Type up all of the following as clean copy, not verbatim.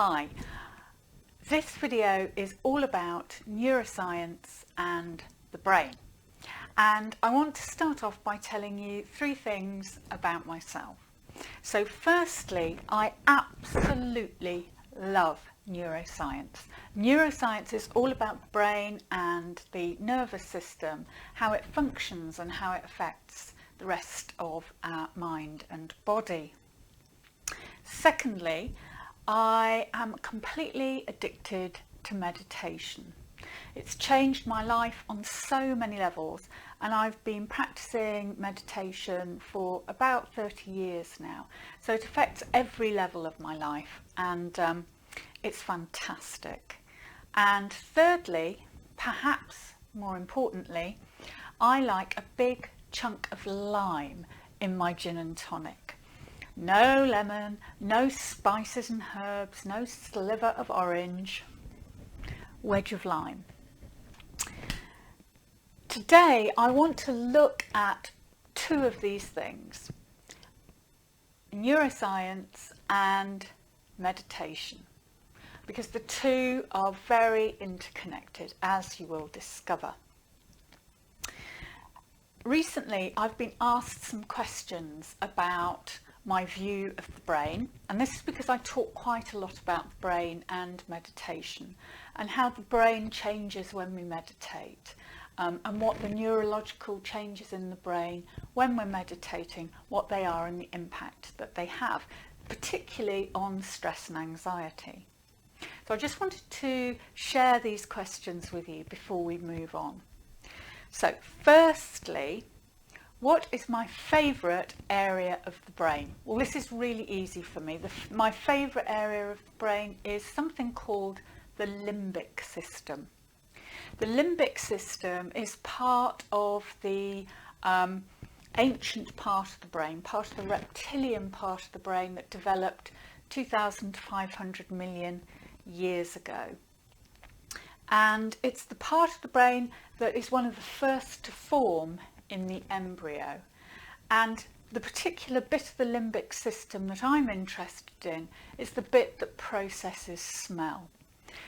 Hi, this video is all about neuroscience and the brain, and I want to start off by telling you 3 things about myself. So firstly, I absolutely love neuroscience. Neuroscience is all about the brain and the nervous system, how it functions and how it affects the rest of our mind and body. Secondly, I am completely addicted to meditation. It's changed my life on so many levels, and I've been practicing meditation for about 30 years now. So it affects every level of my life, and it's fantastic. And thirdly, perhaps more importantly, I like a big chunk of lime in my gin and tonic. No lemon, no spices and herbs, no sliver of orange, wedge of lime. Today I want to look at 2 of these things, neuroscience and meditation, because the 2 are very interconnected, as you will discover. Recently I've been asked some questions about my view of the brain, and this is because I talk quite a lot about the brain and meditation and how the brain changes when we meditate, and what the neurological changes in the brain when we're meditating, what they are and the impact that they have, particularly on stress and anxiety. So I just wanted to share these questions with you before we move on. So firstly, what is my favourite area of the brain? Well, this is really easy for me. My favourite area of the brain is something called the limbic system. The limbic system is part of the ancient part of the brain, part of the reptilian part of the brain that developed 2,500 million years ago. And it's the part of the brain that is one of the first to form in the embryo, and the particular bit of the limbic system that I'm interested in is the bit that processes smell.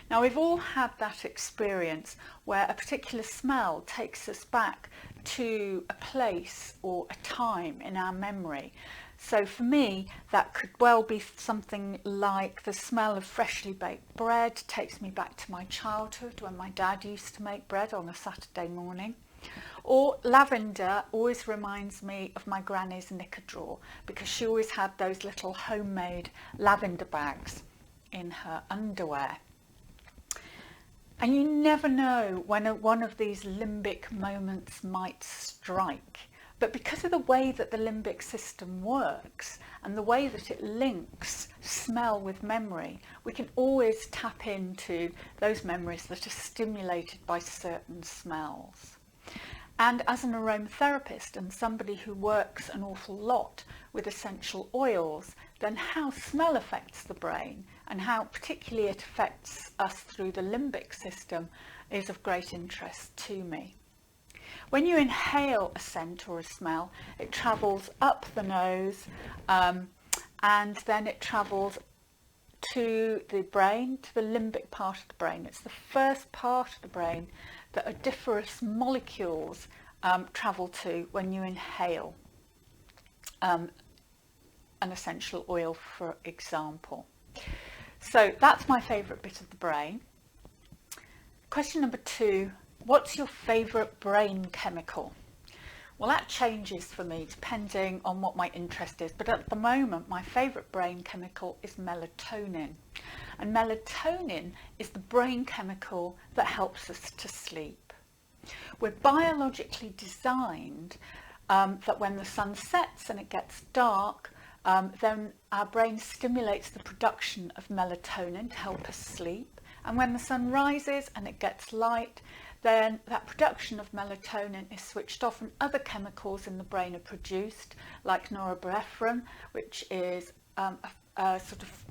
Now, we've all had that experience where a particular smell takes us back to a place or a time in our memory. So for me, that could well be something like the smell of freshly baked bread takes me back to my childhood when my dad used to make bread on a Saturday morning. Or lavender always reminds me of my granny's knicker drawer, because she always had those little homemade lavender bags in her underwear. And you never know when one of these limbic moments might strike. But because of the way that the limbic system works and the way that it links smell with memory, we can always tap into those memories that are stimulated by certain smells. And as an aromatherapist and somebody who works an awful lot with essential oils, then how smell affects the brain and how particularly it affects us through the limbic system is of great interest to me. When you inhale a scent or a smell, it travels up the nose, and then it travels to the brain, to the limbic part of the brain. It's the first part of the brain that odoriferous molecules travel to when you inhale an essential oil, for example. So that's my favourite bit of the brain. Question number 2, what's your favourite brain chemical? Well, that changes for me depending on what my interest is, but at the moment my favourite brain chemical is melatonin. And melatonin is the brain chemical that helps us to sleep. We're biologically designed that when the sun sets and it gets dark, then our brain stimulates the production of melatonin to help us sleep. And when the sun rises and it gets light, then that production of melatonin is switched off and other chemicals in the brain are produced, like norepinephrine, which is a sort of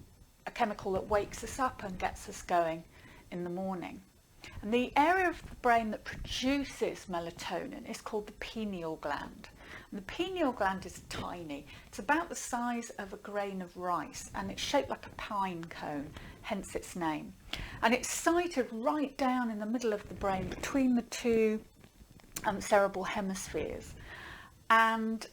a chemical that wakes us up and gets us going in the morning. And the area of the brain that produces melatonin is called the pineal gland. And the pineal gland is tiny. It's about the size of a grain of rice, and it's shaped like a pine cone, hence its name. And it's sited right down in the middle of the brain between the two cerebral hemispheres. And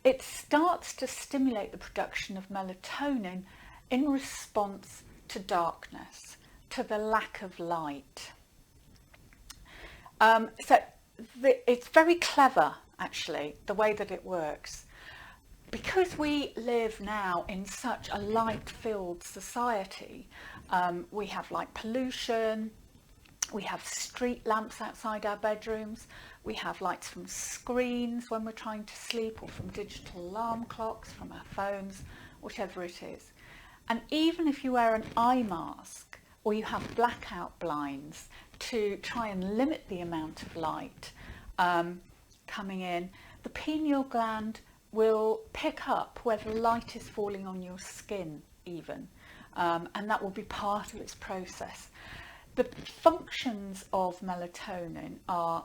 it starts to stimulate the production of melatonin in response to darkness, to the lack of light. It's very clever, actually, the way that it works. Because we live now in such a light-filled society, we have light pollution, we have street lamps outside our bedrooms, we have lights from screens when we're trying to sleep, or from digital alarm clocks, from our phones, whatever it is. And even if you wear an eye mask or you have blackout blinds to try and limit the amount of light coming in, the pineal gland will pick up whether light is falling on your skin even, and that will be part of its process. The functions of melatonin are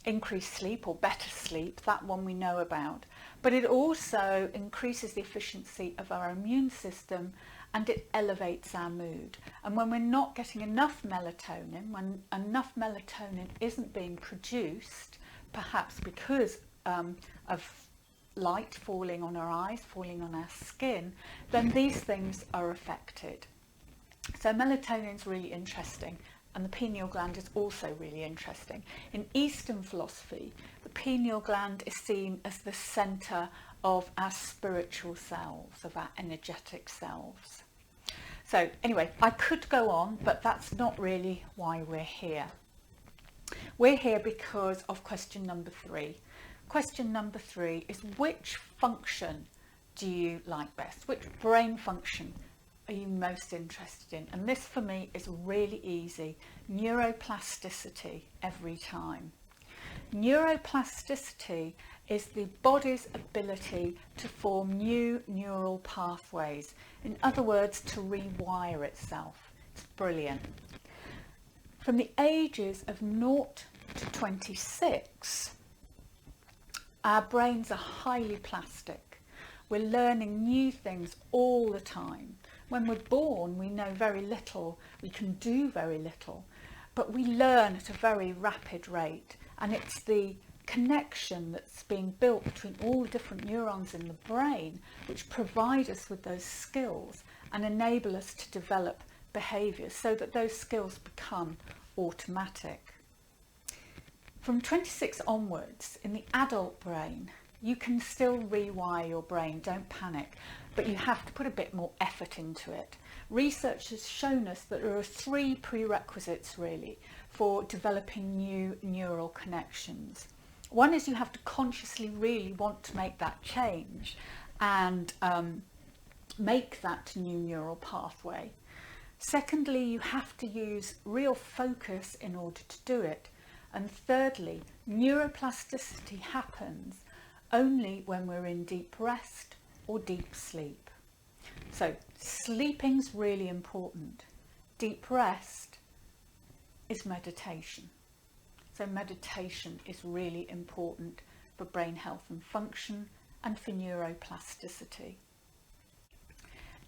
increased sleep or better sleep, that one we know about, but it also increases the efficiency of our immune system, and it elevates our mood. And when we're not getting enough melatonin, when enough melatonin isn't being produced, perhaps because of light falling on our eyes, falling on our skin, then these things are affected. So melatonin is really interesting, and the pineal gland is also really interesting. In Eastern philosophy, the pineal gland is seen as the centre of our spiritual selves, of our energetic selves. So anyway, I could go on, but that's not really why we're here. We're here because of question number 3. Question number 3 is, which function do you like best? Which brain function are you most interested in? And this for me is really easy. Neuroplasticity every time. Neuroplasticity is the body's ability to form new neural pathways. In other words, to rewire itself. It's brilliant. From the ages of 0 to 26, our brains are highly plastic. We're learning new things all the time. When we're born, we know very little, we can do very little, but we learn at a very rapid rate, and it's the connection that's being built between all the different neurons in the brain which provide us with those skills and enable us to develop behaviours so that those skills become automatic. From 26 onwards, in the adult brain, you can still rewire your brain, don't panic, but you have to put a bit more effort into it. Research has shown us that there are 3 prerequisites really for developing new neural connections. One is you have to consciously really want to make that change and make that new neural pathway. Secondly, you have to use real focus in order to do it. And thirdly, neuroplasticity happens only when we're in deep rest or deep sleep. So sleeping's really important. Deep rest is meditation. So meditation is really important for brain health and function and for neuroplasticity.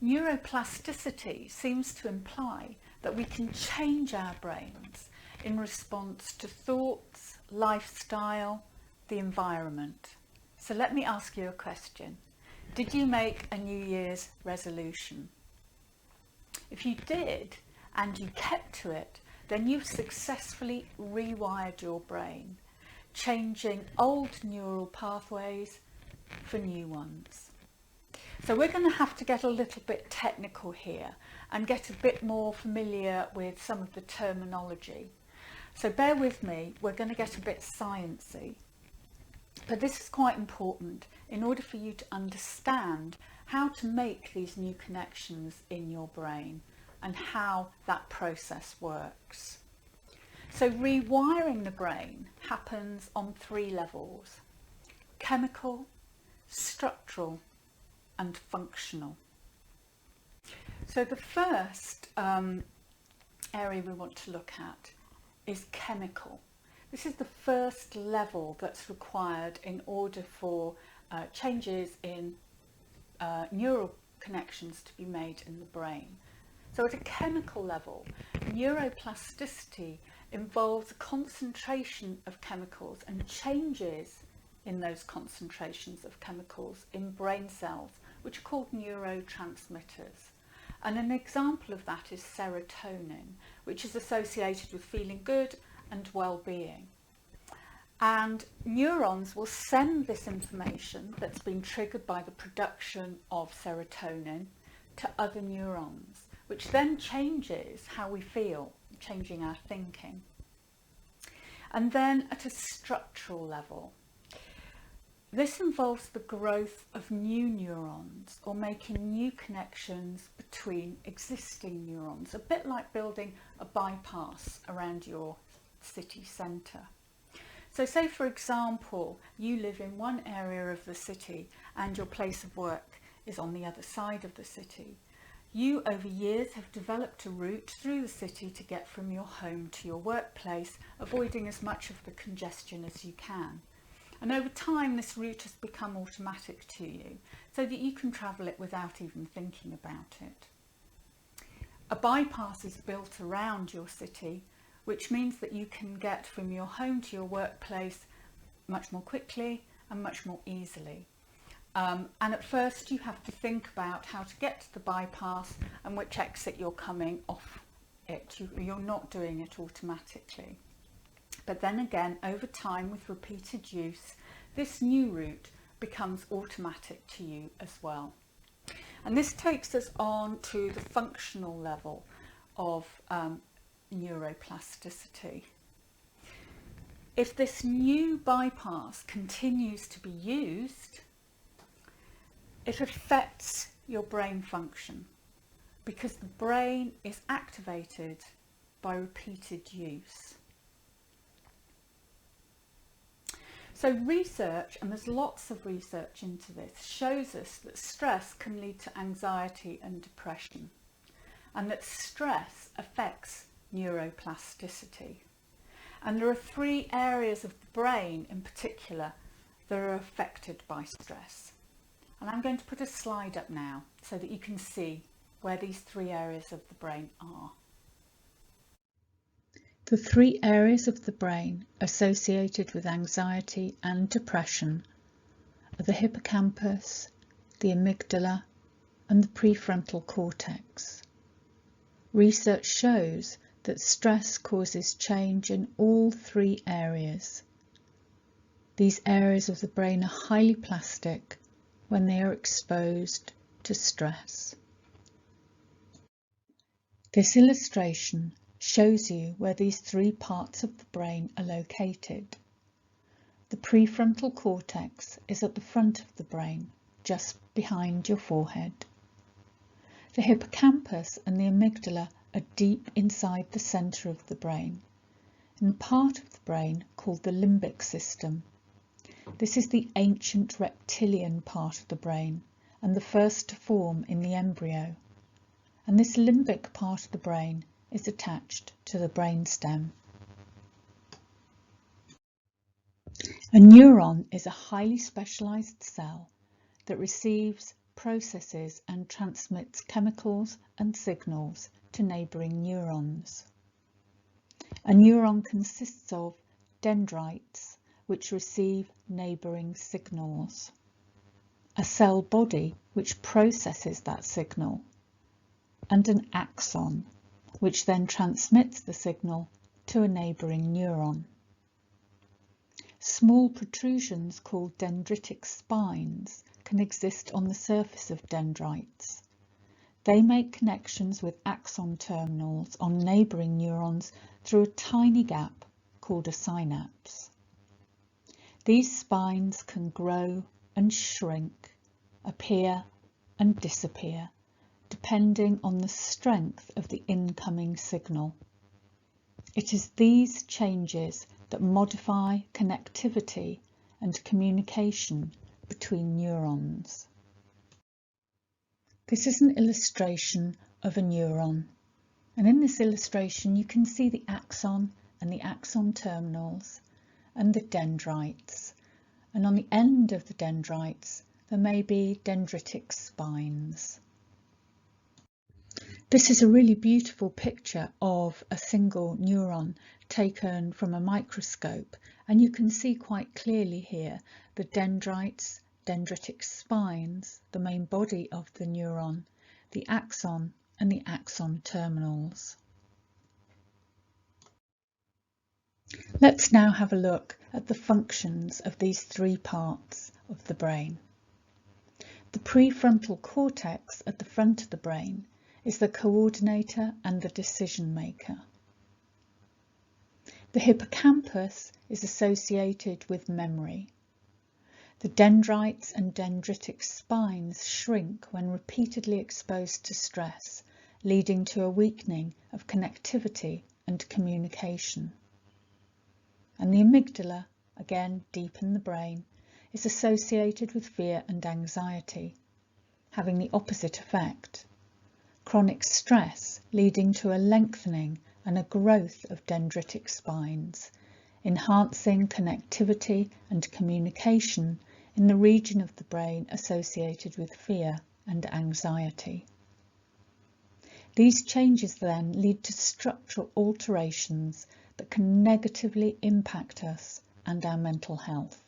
Neuroplasticity seems to imply that we can change our brains in response to thoughts, lifestyle, the environment. So let me ask you a question. Did you make a New Year's resolution? If you did and you kept to it, then you've successfully rewired your brain, changing old neural pathways for new ones. So we're going to have to get a little bit technical here and get a bit more familiar with some of the terminology. So bear with me, we're going to get a bit sciencey. But this is quite important in order for you to understand how to make these new connections in your brain and how that process works. So rewiring the brain happens on 3 levels: chemical, structural and functional. So the first area we want to look at is chemical. This is the first level that's required in order for changes in neural connections to be made in the brain. So at a chemical level, neuroplasticity involves a concentration of chemicals and changes in those concentrations of chemicals in brain cells, which are called neurotransmitters. And an example of that is serotonin, which is associated with feeling good and well-being. And neurons will send this information that's been triggered by the production of serotonin to other neurons, which then changes how we feel, changing our thinking. And then at a structural level, this involves the growth of new neurons or making new connections between existing neurons, a bit like building a bypass around your city centre. So say, for example, you live in one area of the city and your place of work is on the other side of the city. You, over years, have developed a route through the city to get from your home to your workplace, avoiding as much of the congestion as you can. And over time, this route has become automatic to you, so that you can travel it without even thinking about it. A bypass is built around your city, which means that you can get from your home to your workplace much more quickly and much more easily. And at first you have to think about how to get to the bypass and which exit you're coming off it. You're not doing it automatically. But then again, over time, with repeated use, this new route becomes automatic to you as well. And this takes us on to the functional level of neuroplasticity. If this new bypass continues to be used, it affects your brain function because the brain is activated by repeated use. So research, and there's lots of research into this, shows us that stress can lead to anxiety and depression, and that stress affects neuroplasticity. And there are 3 areas of the brain in particular that are affected by stress. And I'm going to put a slide up now so that you can see where these 3 areas of the brain are. The 3 areas of the brain associated with anxiety and depression are the hippocampus, the amygdala, and the prefrontal cortex. Research shows that stress causes change in all 3 areas. These areas of the brain are highly plastic when they are exposed to stress. This illustration shows you where these 3 parts of the brain are located. The prefrontal cortex is at the front of the brain, just behind your forehead. The hippocampus and the amygdala are deep inside the centre of the brain, in part of the brain called the limbic system. This is the ancient reptilian part of the brain and the first to form in the embryo. And this limbic part of the brain is attached to the brainstem. A neuron is a highly specialised cell that receives, processes and transmits chemicals and signals to neighbouring neurons. A neuron consists of dendrites, which receive neighbouring signals, a cell body which processes that signal, and an axon, which then transmits the signal to a neighbouring neuron. Small protrusions called dendritic spines can exist on the surface of dendrites. They make connections with axon terminals on neighbouring neurons through a tiny gap called a synapse. These spines can grow and shrink, appear and disappear, depending on the strength of the incoming signal. It is these changes that modify connectivity and communication between neurons. This is an illustration of a neuron, and in this illustration you can see the axon and the axon terminals and the dendrites. And on the end of the dendrites, there may be dendritic spines. This is a really beautiful picture of a single neuron taken from a microscope, and you can see quite clearly here the dendrites, dendritic spines, the main body of the neuron, the axon and the axon terminals. Let's now have a look at the functions of these three parts of the brain. The prefrontal cortex at the front of the brain is the coordinator and the decision maker. The hippocampus is associated with memory. The dendrites and dendritic spines shrink when repeatedly exposed to stress, leading to a weakening of connectivity and communication. And the amygdala, again deep in the brain, is associated with fear and anxiety, having the opposite effect. Chronic stress leading to a lengthening and a growth of dendritic spines, enhancing connectivity and communication in the region of the brain associated with fear and anxiety. These changes then lead to structural alterations that can negatively impact us and our mental health.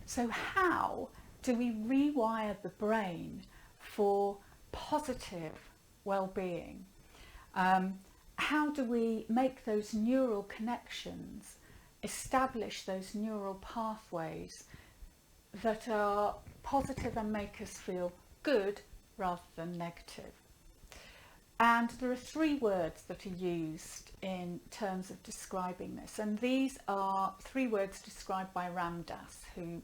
So how do we rewire the brain for positive well-being? How do we make those neural connections, establish those neural pathways that are positive and make us feel good rather than negative? And there are three words that are used in terms of describing this, and these are three words described by Ram Dass, who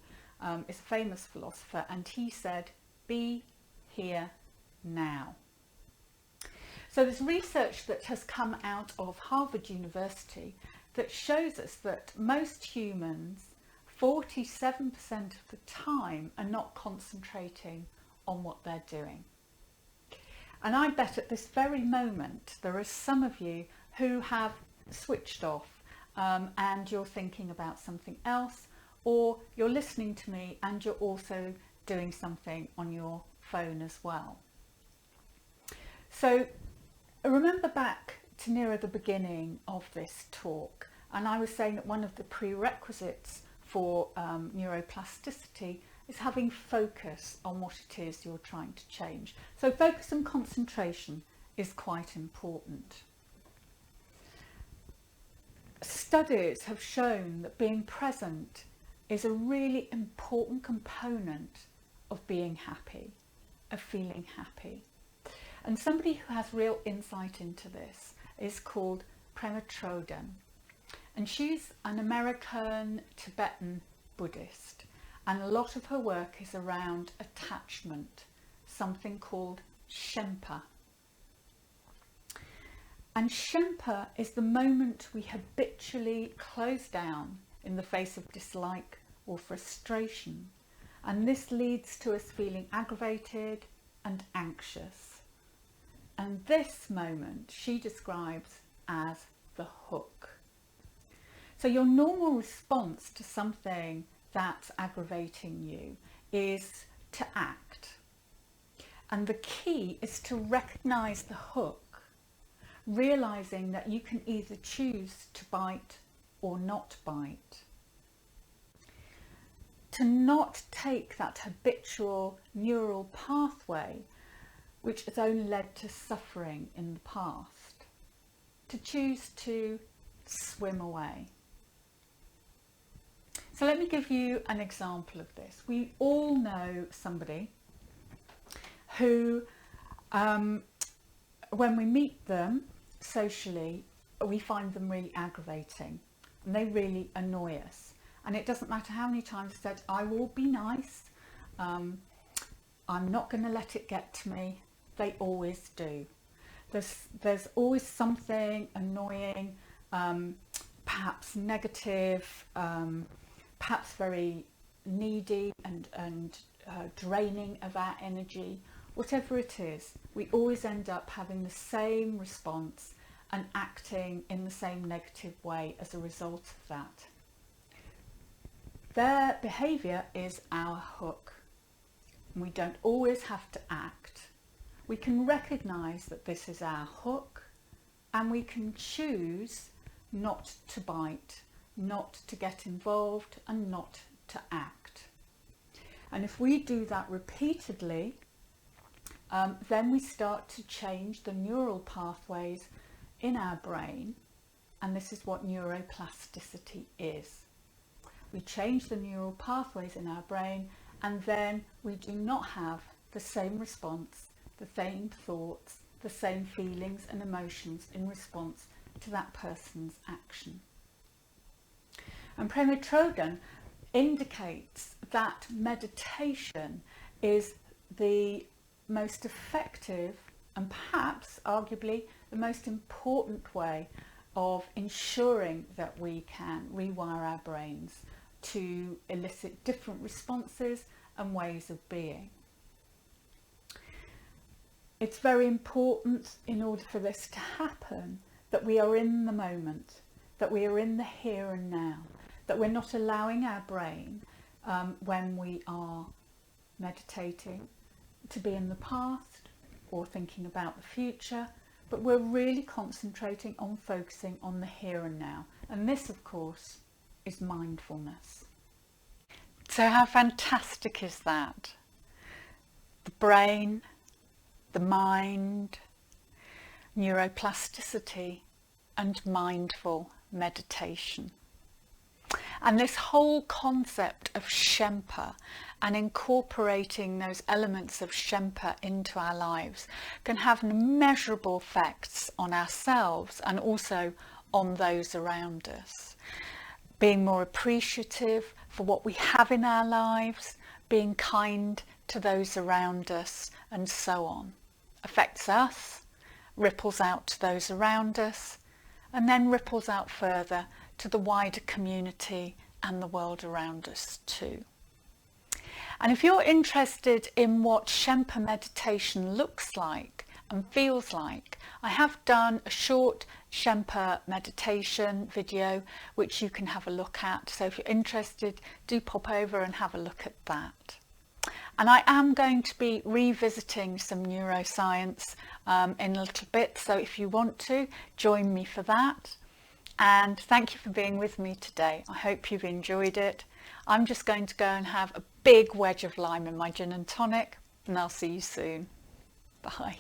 is a famous philosopher, and he said, "Be here now." So there's research that has come out of Harvard University that shows us that most humans, 47% of the time, are not concentrating on what they're doing. And I bet at this very moment there are some of you who have switched off and you're thinking about something else, or you're listening to me and you're also doing something on your phone as well. So remember back to nearer the beginning of this talk, and I was saying that one of the prerequisites for neuroplasticity is having focus on what it is you're trying to change. So focus and concentration is quite important. Studies have shown that being present is a really important component of being happy, of feeling happy. And somebody who has real insight into this is called Prema Chodron. And she's an American Tibetan Buddhist. And a lot of her work is around attachment, something called Shempa. And Shempa is the moment we habitually close down in the face of dislike or frustration. And this leads to us feeling aggravated and anxious. And this moment she describes as the hook. So your normal response to something that's aggravating you is to act. And the key is to recognize the hook, realizing that you can either choose to bite or not bite. To not take that habitual neural pathway which has only led to suffering in the past. To choose to swim away. So let me give you an example of this. We all know somebody who, when we meet them socially, we find them really aggravating and they really annoy us. And it doesn't matter how many times I said, I will be nice, I'm not going to let it get to me, they always do. There's always something annoying, perhaps negative, perhaps very needy and draining of our energy, whatever it is, we always end up having the same response and acting in the same negative way as a result of that. Their behaviour is our hook. We don't always have to act. We can recognise that this is our hook, and we can choose not to bite, not to get involved, and not to act. And if we do that repeatedly, then we start to change the neural pathways in our brain, and this is what neuroplasticity is. We change the neural pathways in our brain, and then we do not have the same response, the same thoughts, the same feelings and emotions in response to that person's action. And Prema Trogan indicates that meditation is the most effective and perhaps arguably the most important way of ensuring that we can rewire our brains to elicit different responses and ways of being. It's very important, in order for this to happen, that we are in the moment, that we are in the here and now, that we're not allowing our brain, when we are meditating, to be in the past or thinking about the future, but we're really concentrating on focusing on the here and now. And this, of course, is mindfulness. So how fantastic is that? The brain, the mind, neuroplasticity, and mindful meditation. And this whole concept of Shempa and incorporating those elements of Shempa into our lives can have immeasurable effects on ourselves and also on those around us. Being more appreciative for what we have in our lives, being kind to those around us, and so on. Affects us, ripples out to those around us, and then ripples out further to the wider community and the world around us too. And if you're interested in what Shempa meditation looks like and feels like, I have done a short Shempa meditation video which you can have a look at. So if you're interested, do pop over and have a look at that. And I am going to be revisiting some neuroscience in a little bit, so if you want to, join me for that. And thank you for being with me today. I hope you've enjoyed it. I'm just going to go and have a big wedge of lime in my gin and tonic, and I'll see you soon. Bye.